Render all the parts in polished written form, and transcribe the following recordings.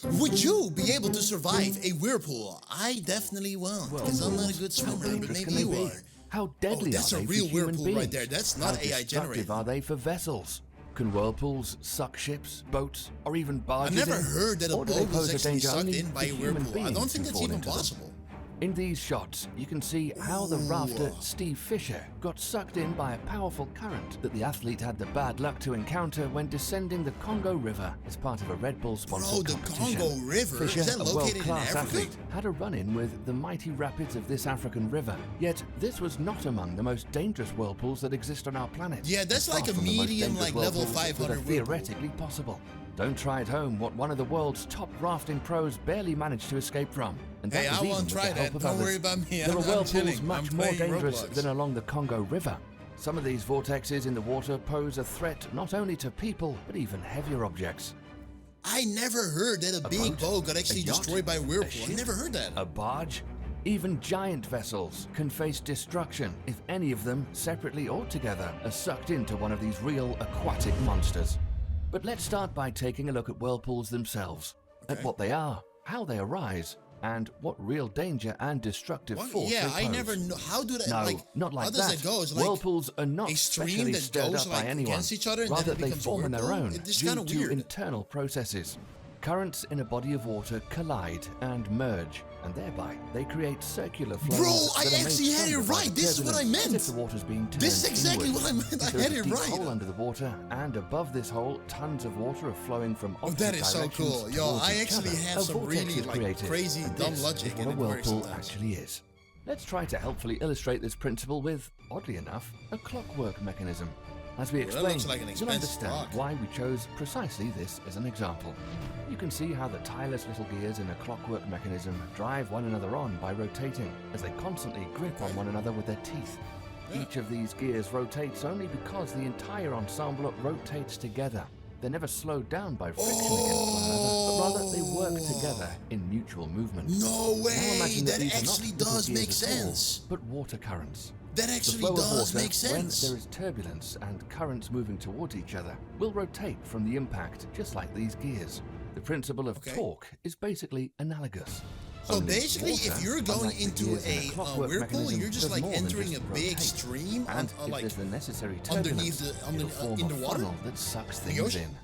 Would you be able to survive a whirlpool? I definitely won't, because I'm not a good swimmer, but maybe you are. How deadly that's are a they real for human whirlpool beings? right there. That's not How AI generated. destructive are they for vessels? Can whirlpools suck ships, boats, or even barges I've never in? heard that a Or do they boat pose was a actually danger sucked only in by to a human whirlpool. I don't beings think who that's fall even into them? possible. In these shots, you can see how the rafter Steve Fisher got sucked in by a powerful current that the athlete had the bad luck to encounter when descending the Congo River as part of a Red Bull-sponsored Bro, the competition. Congo River? Fisher, Is that a located in world-class Africa? athlete, had a run-in with the mighty rapids of this African river. Yet, this was not among the most dangerous whirlpools that exist on our planet. Yeah, that's And like far a from the most medium, dangerous like level whirlpools that 500 are whirlpool. theoretically possible. Don't try at home what one of the world's top rafting pros barely managed to escape from. And that Hey, was I even won't with try the help that. of Don't others. worry about me. There are I'm whirlpools chilling. much I'm more playing dangerous Roblox. than along the Congo River. Some of these vortexes in the water pose a threat not only to people, but even heavier objects. I never heard that a big boat got actually yacht, destroyed by a a whirlpool. I ship, never heard that. A barge? Even giant vessels can face destruction if any of them, separately or together, are sucked into one of these real aquatic monsters. But let's start by taking a look at whirlpools themselves, at what they are, how they arise, and what real danger and destructive force Yeah, they I pose. never know. How do that, No, like, not like how does that. that go? It's like Whirlpools are not a stream specially that stirred goes up like by anyone. against each other and Rather, then it they becomes a form on their whirlpool? own It's due kinda to weird. internal processes. Currents in a body of water collide and merge, and thereby they create circular flows. Bro, that I are made actually had it stronger by right. the This is what I turbulence, meant. as if the water's being turned This is exactly inward. what I meant. If I there is had a it deep right. hole under the water, and above this hole, tons of water are flowing from opposite that is so directions cool. Yo, towards I each actually other. have A some vortex really, is like, created, crazy, and dumb this logic is what in a it works whirlpool sometimes. actually is. Let's try to helpfully illustrate this principle with, oddly enough, a clockwork mechanism. As we Well, that explain, looks like an you'll expensive understand clock. why we chose precisely this as an example. You can see how the tireless little gears in a clockwork mechanism drive one another on by rotating, as they constantly grip on one another with their teeth. Yeah. Each of these gears rotates only because the entire ensemble rotates together. They're never slowed down by friction against one another, but rather they work together in mutual movement. No Now way. imagine That these are not actually little does gears make at all, sense. but water currents. That The actually flow of does water, make sense. when there is turbulence and currents moving towards each other, will rotate from the impact just like these gears. The principle of torque is basically analogous. So Only basically, water, if you're going unlike the into gears in a clockwork whirlpool, mechanism, you're just does like more than entering just a big rotate. stream And on, if like there's the necessary underneath turbulence, the it'll form in a the water, funnel that sucks the things ocean. in.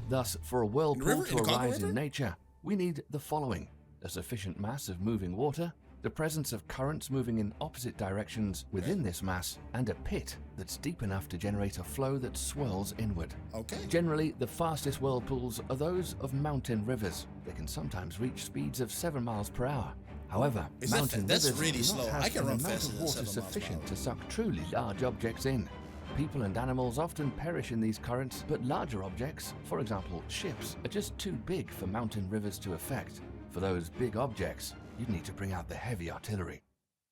Thus, for a whirlpool river? to In the Congo arise River? in nature, we need the following: a sufficient mass of moving water, the presence of currents moving in opposite directions within this mass, and a pit that's deep enough to generate a flow that swirls inward. Okay. Generally, the fastest whirlpools are those of mountain rivers. They can sometimes reach speeds of 7 miles per hour. However, mountain that's rivers really do slow. not have I can an run amount faster of than water 7 miles per sufficient hour. to suck truly large objects in. People and animals often perish in these currents, but larger objects, for example ships, are just too big for mountain rivers to affect. For those big objects, you'd need to bring out the heavy artillery.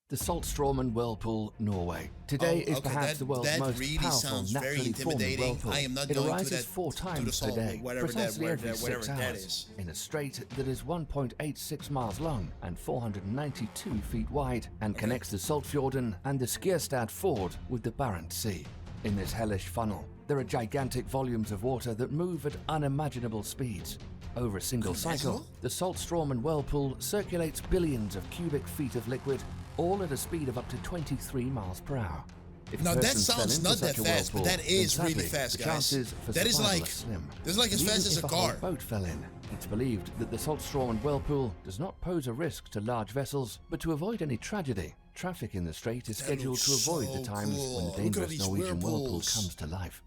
The Saltstraumen Whirlpool, Norway. Today is perhaps the world's most really powerful sounds very naturally forming intimidating. whirlpool. I am not It going to arises that 4 to the times per salt, day, whatever that- precisely whatever every 6 that hours, is. in a strait that is 1.86 miles long and 492 feet wide, and connects the Saltfjorden and the Skjerstad Ford with the Barents Sea. In this hellish funnel, there are gigantic volumes of water that move at unimaginable speeds. Over a single cycle, the Saltstraumen Whirlpool circulates billions of cubic feet of liquid, all at a speed of up to 23 miles per hour. If Now a that person fell sounds into not such that a fast, but whirlpool, that is then really sadly, fast, the guys. chances for That is survival like- are slim. that's like as Even fast as if a whole car. boat fell in, it's believed that the Saltstraumen Whirlpool does not pose a risk to large vessels, but to avoid any tragedy, traffic in the strait is That scheduled to looks avoid so the times cool. when Look the at all dangerous these Norwegian whirlpool whirlpools. comes to life.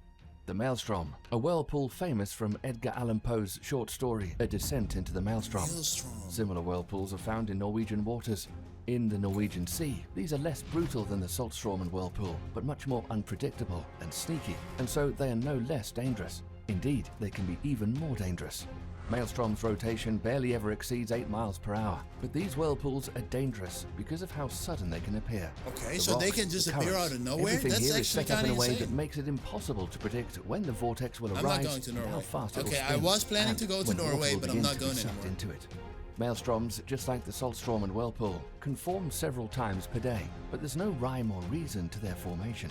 The Maelstrom, a whirlpool famous from Edgar Allan Poe's short story, A Descent into the Maelstrom. Similar whirlpools are found in Norwegian waters. In the Norwegian Sea, these are less brutal than the Saltstraumen Whirlpool, but much more unpredictable and sneaky, and so they are no less dangerous. Indeed, they can be even more dangerous. Maelstrom's rotation barely ever exceeds 8 miles per hour, but these whirlpools are dangerous because of how sudden they can appear. Okay, The so they rocks, can just the appear currents, out of nowhere? Everything That's here is actually set up in a kinda way insane. that makes it impossible to predict when the vortex will I'm not arise going to and how Norway. fast it will Okay, I spin, was planning and to go to when water Norway, will but I'm begin not to be going sucked anymore. into it. Maelstroms, just like the Saltstraumen Whirlpool, can form several times per day, but there's no rhyme or reason to their formation.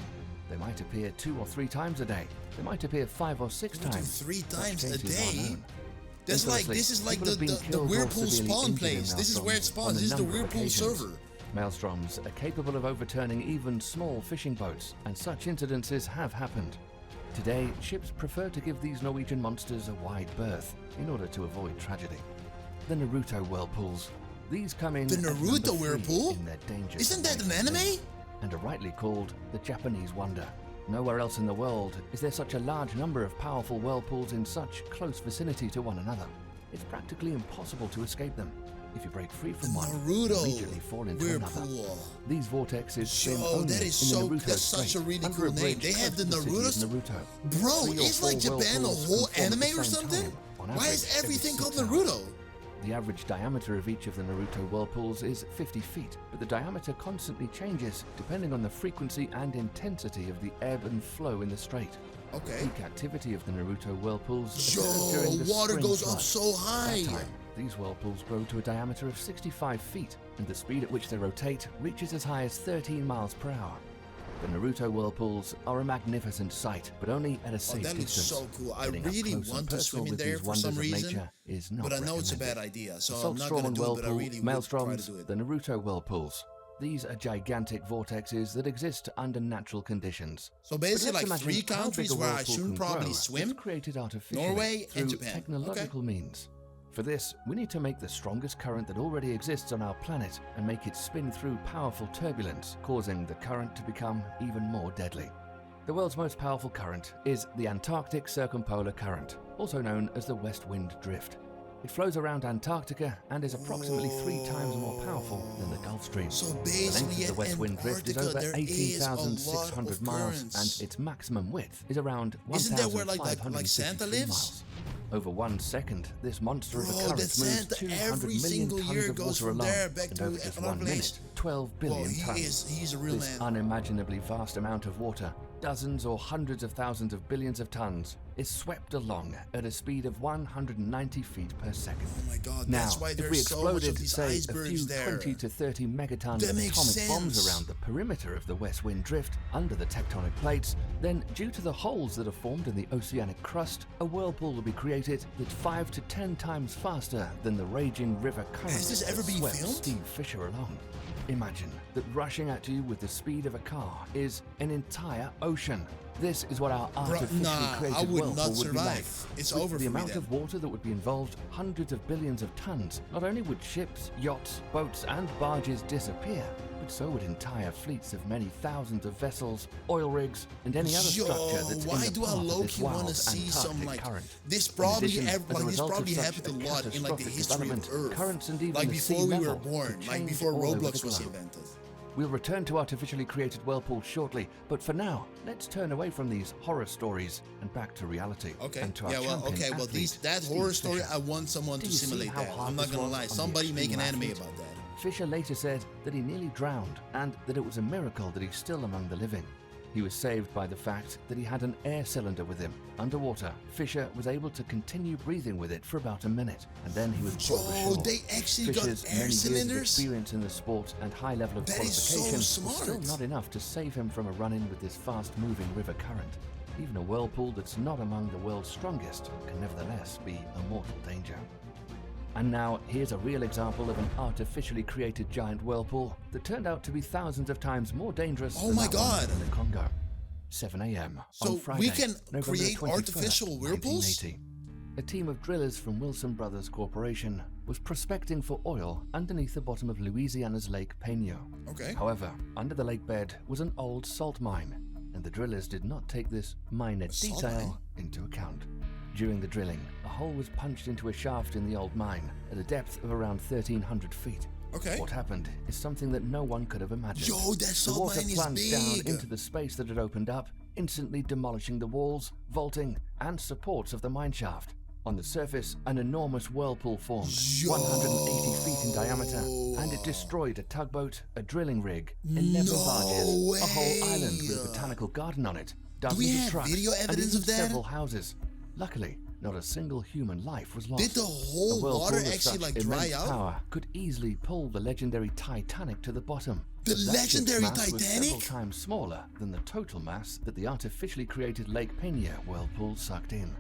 They might appear 2 or 3 times a day. They might appear 5 or 6 2 to times. 3 Such times a cases are day? known. That's like, Infamously, this is like people have been the killed or Whirlpool severely spawn injured in place. This is where it maelstroms spawns. on a This is the number of Whirlpool occasions. server. Maelstroms are capable of overturning even small fishing boats, and such incidences have happened. Today, ships prefer to give these Norwegian monsters a wide berth in order to avoid tragedy. The Naruto whirlpools. These come in The at number Naruto 3 whirlpool? in their danger. Isn't that an anime? And are rightly called the Japanese wonder. Nowhere else in the world is there such a large number of powerful whirlpools in such close vicinity to one another. It's practically impossible to escape them. If you break free from one, you Naruto immediately fall into another. Whirlpool. These vortexes spin Yo, only that is in the so, Naruto that's such a Strait, really under cool a name. bridge They have close the to city of Naruto. Naruto. Bro, 3 or it's 4 like Japan a whirlpools whole conform at the anime or same something? time, on Why average is every everything 6 called hours. Naruto? The average diameter of each of the Naruto whirlpools is 50 feet, but the diameter constantly changes depending on the frequency and intensity of the ebb and flow in the strait. Okay. Peak activity of the Naruto whirlpools Yo, occurs during the water spring goes flood. up so high. At that time, these whirlpools grow to a diameter of 65 feet, and the speed at which they rotate reaches as high as 13 miles per hour. The Naruto whirlpools are a magnificent sight, but only at a safe That looks distance. so cool. I Getting up really close and want to personal swim in with there these for wonders some of reason, nature is not but I know it's a recommended. bad idea, so The I'm not Saltstrom going and to do it, but I Whirlpool, really would try to Maelstroms, do it. the Naruto whirlpools. These are gigantic vortexes that exist under natural conditions. So But basically let's like imagine 3 how big countries a where I whirlpool shouldn't can probably grow swim. that's created artificially Norway through and Japan. technological means. For this, we need to make the strongest current that already exists on our planet and make it spin through powerful turbulence, causing the current to become even more deadly. The world's most powerful current is the Antarctic Circumpolar Current, also known as the West Wind Drift. It flows around Antarctica and is approximately 3 times more powerful than the Gulf Stream. So The length basically of the at West Wind Drift is Antarctica, over there is a lot 18,600 of miles, currents. and its maximum width is around Isn't that where, 1,553 Santa lives? miles. Over 1 second, this monster of a Bro, current that moves Santa 200 every million single tons year of goes water from alone, there back and to over just another 1 place. minute, 12 Bro, billion tons. he's a real This man. unimaginably vast amount of water, dozens or hundreds of thousands of billions of tons, is swept along at a speed of 190 feet per second. Oh my god, Now, that's why if we there's so much of exploded, these say, a icebergs few there. 20 to 30 megatons That of makes atomic bombs sense. around the perimeter of the West Wind Drift under the tectonic plates, then due to the holes that are formed in the oceanic crust, a whirlpool will be created that's 5 to 10 times faster than the raging river current Has this ever that been swept filmed? Steve Fisher along. Imagine that rushing at you with the speed of a car is an entire ocean. This is what our artificially nah, created I would whirlpool not would be like. survive. It's With over the for me amount then. of water that would be involved, hundreds of billions of tons. Not only would ships, yachts, boats, and barges disappear, but so would entire fleets of many thousands of vessels, oil rigs, and any other Yo, structure that's why in the do I path of this low-key want wild to see some Antarctic like current. this In probably addition, as a this result of probably such happened a a lot in like the catastrophic history of development, Earth. currents and even Like the sea before we were level born, could like change before all over the Roblox was globe. invented. We'll return to artificially created whirlpools shortly, but for now, let's turn away from these horror stories and back to reality. Okay. And to our Yeah, well, champion okay, well, athlete, that Steve horror story, Fisher. I want someone Do to you see simulate how that. hard I'm not this gonna was lie. on the Somebody make an extreme anime athlete? about that. Fisher later said that he nearly drowned and that it was a miracle that he's still among the living. He was saved by the fact that he had an air cylinder with him. Underwater, Fisher was able to continue breathing with it for about a minute, and then he was brought Oh, ashore. they actually Fisher's got many air years of cylinders? experience in the sport and high level of That is so qualification was smart. still not enough to save him from a run-in with this fast-moving river current. Even a whirlpool that's not among the world's strongest can nevertheless be a mortal danger. And now, here's a real example of an artificially created giant whirlpool that turned out to be thousands of times more dangerous Oh than my that one God. in the Congo. 7 a.m. So on Friday, we can November create 21st, artificial whirlpools? 1980. A team of drillers from Wilson Brothers Corporation was prospecting for oil underneath the bottom of Louisiana's Lake Peño. Okay. However, under the lake bed was an old salt mine, and the drillers did not take this minor salt detail mine? into account. During the drilling, a hole was punched into a shaft in the old mine at a depth of around 1,300 feet. Okay. What happened is something that no one could have imagined. Yo, that The salt water mine is plunged down big. into the space that had opened up, instantly demolishing the walls, vaulting, and supports of the mine shaft. On the surface, an enormous whirlpool formed, 180 feet in diameter, and it destroyed a tugboat, a drilling rig, 11 No barges, a whole island with a way. botanical garden on it, dozens we of have trucks, video and evidence even of that? several houses. Luckily, not a single human life was lost. Did the whole A whirlpool water of actually such like dry immense out? power could easily pull the legendary Titanic to the bottom. The But that ship's legendary mass was several Titanic? times smaller than the total mass that the artificially created Lake Peña whirlpool sucked in.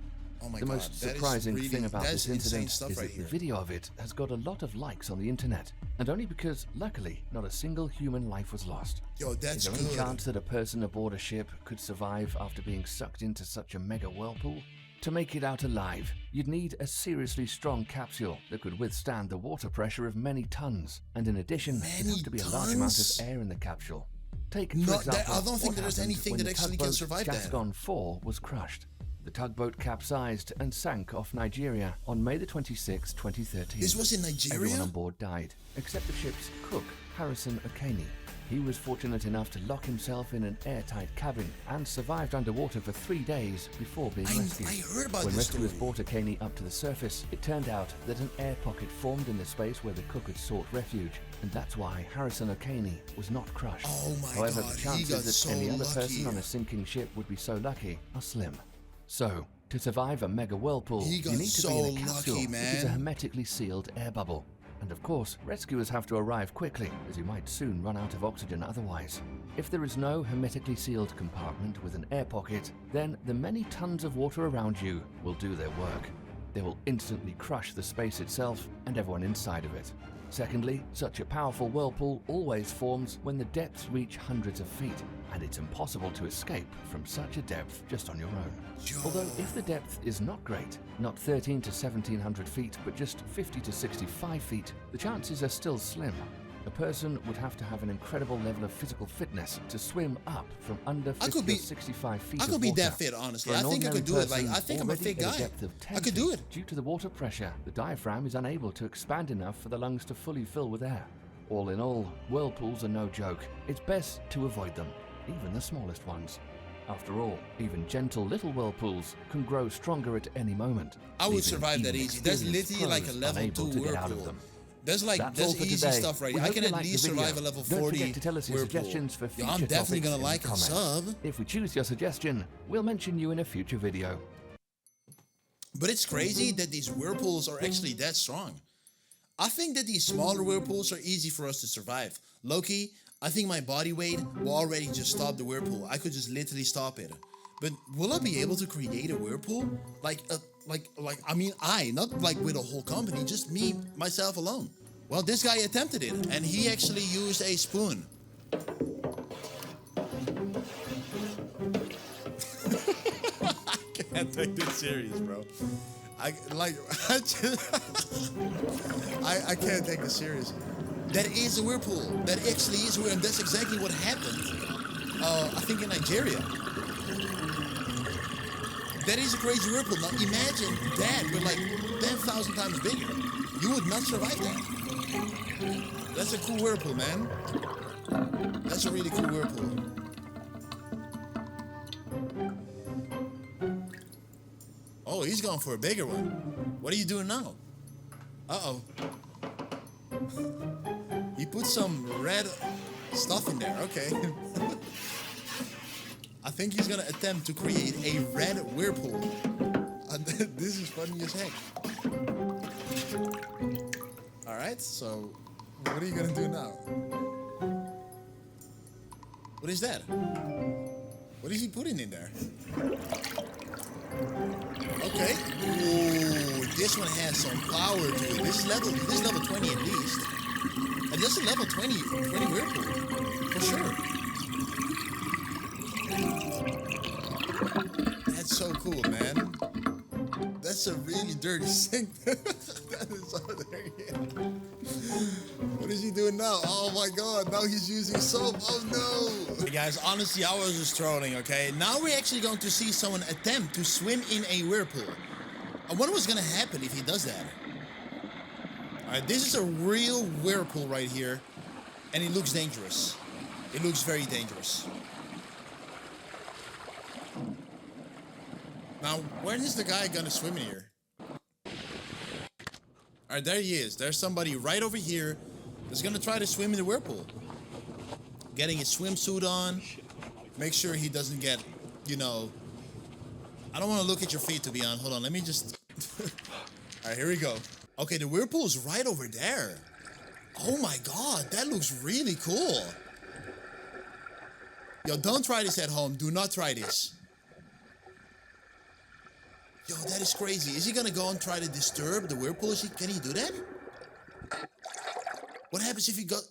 Oh my The God, most that is surprising really- thing about that's this incident insane stuff is right that the here. video of it has got a lot of likes on the internet, and only because, luckily, not a single human life was lost. Yo, that's Is there any good. chance that a person aboard a ship could survive after being sucked into such a mega whirlpool? To make it out alive, you'd need a seriously strong capsule that could withstand the water pressure of many tons, and in addition, there'd have to be a large amount tons? of air in the capsule. Take, for No, example, I don't think what there's happened anything when that the actually can tugboat survive that. Gascon 4 was crushed. The tugboat capsized and sank off Nigeria on May the 26th, 2013. This was in Nigeria? Everyone on board died, except the ship's cook, Harrison Okene. He was fortunate enough to lock himself in an airtight cabin and survived underwater for 3 days before being rescued. I heard about When this rescuers story. brought Okene up to the surface, it turned out that an air pocket formed in the space where the cook had sought refuge, and that's why Harrison Okene was not crushed. Oh my However, God, the he got chances that so any other lucky. person on a sinking ship would be so lucky are slim. So, to survive a mega whirlpool, He you got need to so be in a capsule, lucky, which is a man. hermetically sealed air bubble. And of course, rescuers have to arrive quickly, as you might soon run out of oxygen otherwise. If there is no hermetically sealed compartment with an air pocket, then the many tons of water around you will do their work. They will instantly crush the space itself and everyone inside of it. Secondly, such a powerful whirlpool always forms when the depths reach hundreds of feet, and it's impossible to escape from such a depth just on your own. Although if the depth is not great, not 13 to 1700 feet, but just 50 to 65 feet, the chances are still slim. A person would have to have an incredible level of physical fitness to swim up from under 50 could be- or 65 feet I of could be water. that fit, honestly. For I an think I could ordinary do it. Like, person I think I'm a already fit at guy. depth of 10 I could do feet, it. Due to the water pressure, the diaphragm is unable to expand enough for the lungs to fully fill with air. All in all, whirlpools are no joke. It's best to avoid them, even the smallest ones. After all, even gentle little whirlpools can grow stronger at any moment. I would leaving survive that even easy. That's experienced literally like a pros level unable 2 to get out of whirlpool. them. That's That's all for easy today. stuff right We here. I hope can you at liked the least video. survive a level Don't 40 forget to tell us your whirlpool. suggestions for Yo, future I'm definitely topics gonna in the like a comments. sub. If we choose your suggestion, we'll mention you in a future video. But it's crazy that these whirlpools are actually that strong. I think that these smaller whirlpools are easy for us to survive. Loki, I think my body weight will already just stop the whirlpool. I could just literally stop it. But will I be able to create a whirlpool? Not like with a whole company, just me, myself alone. Well, this guy attempted it, and he actually used a spoon. I can't take this serious, bro. I can't take this serious. That is a whirlpool. That actually is a whirlpool, and that's exactly what happened. I think in Nigeria. That is a crazy whirlpool. Now imagine that, but like 10,000 times bigger. You would not survive that. That's a cool whirlpool, man. That's a really cool whirlpool. Oh, he's going for a bigger one. What are you doing now? Uh-oh. He put some red stuff in there. Okay. I think he's gonna attempt to create a red whirlpool. This is funny as heck. All right, so what are you gonna do now? What is that? What is he putting in there? Okay. Ooh, this one has some power to it. This is level 20 at least. And this is a level 20 whirlpool. For sure. That's so cool, man. That's a really dirty sink. That is over there, yeah. What is he doing now? Oh my god, now he's using soap. Oh no. Hey guys, honestly, I was just trolling, okay? Now we're actually going to see someone attempt to swim in a whirlpool. I wonder what's gonna happen if he does that. Alright, this is a real whirlpool right here. And it looks dangerous. It looks very dangerous. Now, where is the guy gonna swim in here? Alright, there he is. There's somebody right over here that's gonna try to swim in the whirlpool. Getting his swimsuit on. Make sure he doesn't get, you know... I don't want to look at your feet, to be honest. Hold on, let me just... Alright, here we go. Okay, the whirlpool is right over there. Oh my god, that looks really cool. Yo, don't try this at home. Do not try this. Yo, that is crazy. Is he gonna go and try to disturb the Whirlpool? Can he do that? What happens if he got...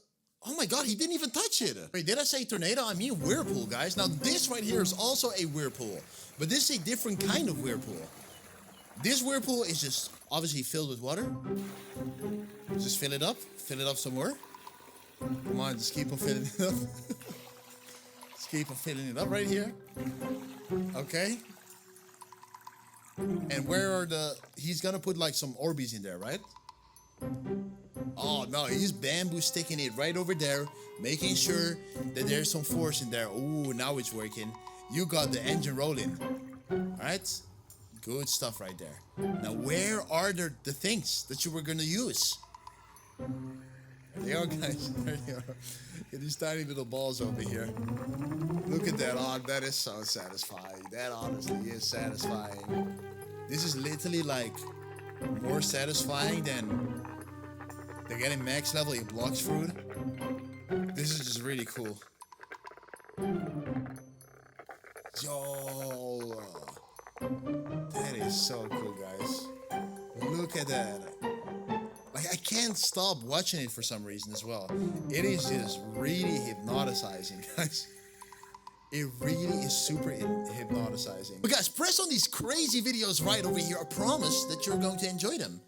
Oh my god, he didn't even touch it. Wait, did I say tornado? I mean Whirlpool, guys. Now this right here is also a Whirlpool, but this is a different kind of Whirlpool. This Whirlpool is just obviously filled with water. Just fill it up some more. Come on, just keep on filling it up. Just keep on filling it up right here. Okay. And where are the... He's gonna put like some Orbeez in there, right? Oh no, he's bamboo sticking it right over there, making sure that there's some force in there. Ooh, now it's working. You got the engine rolling. Alright? Good stuff right there. Now where are the things that you were gonna use? There they are, guys. There they are. Get these tiny little balls over here. Look at that. Oh, that is so satisfying. That honestly is satisfying. This is literally like more satisfying than getting max level in blocks fruit. This is just really cool. Yo, that is so cool, guys. Look at that. Like, I can't stop watching it for some reason as well. It is just really hypnotizing, guys. It really is super hypnotizing. But guys, press on these crazy videos right over here. I promise that you're going to enjoy them.